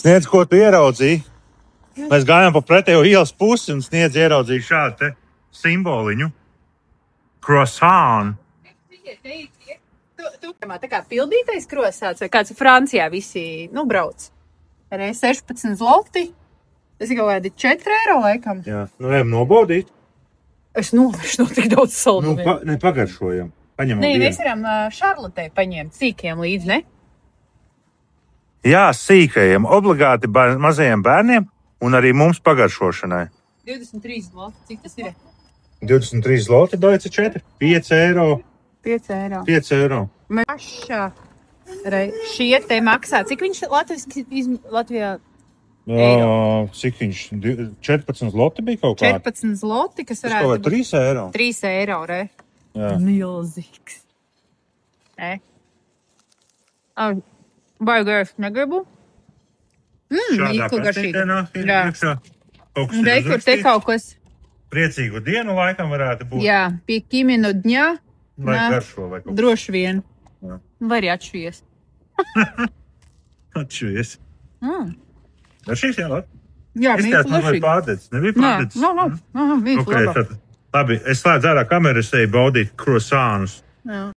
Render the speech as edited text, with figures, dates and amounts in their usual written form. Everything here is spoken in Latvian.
Sniedz, ko tu ieraudzīji? Mēs gājām pa pretējo ielas pusi un Sniedz ieraudzīja šādu te simboliņu. Croissant. Tā kā pildītais krosāts vai kāds Francijā visi, brauc. Arī 16 zloti. Tas ir kaut kādi 4 eiro laikam. Jā, ejam nobaudīt. Es nomiršu no tik daudz saldumiem. Pagaržojam. Paņemam vienu. Mēs varam Šarlotei paņemt sīkiem līdzi, ne? Jā, sīkajiem, obligāti mazajiem bērniem un arī mums pagaršošanai. 23 zloti. Cik tas ir? 23 zloti, Deutsche 4. 5 eiro. 5 eiro. 5 eiro. Pašā šie te maksā. Cik viņš Latvijā? Cik viņš? 14 zloti bija kaut kā? 14 zloti, kas varētu... Tas kaut kā 3 eiro. 3 eiro, re? Jā. Milzīgs. Baigais negribu. Mīklu garšīgi. Jā. Kur te kaut kas. Priecīgu dienu laikam varētu būt. Jā, pie Kimino dņā. Vai garšo vai kaut kas. Droši vien. Jā. Vai arī atšujies. Atšujies. Garšīgs, jā, labi? Jā, mīklu garšīgi. Pārdedz. Nebija pārdedz? Nav. Mīklu labāk. Labi, es slēdzu ārā kameru, es eju baudīt croissants. Jā.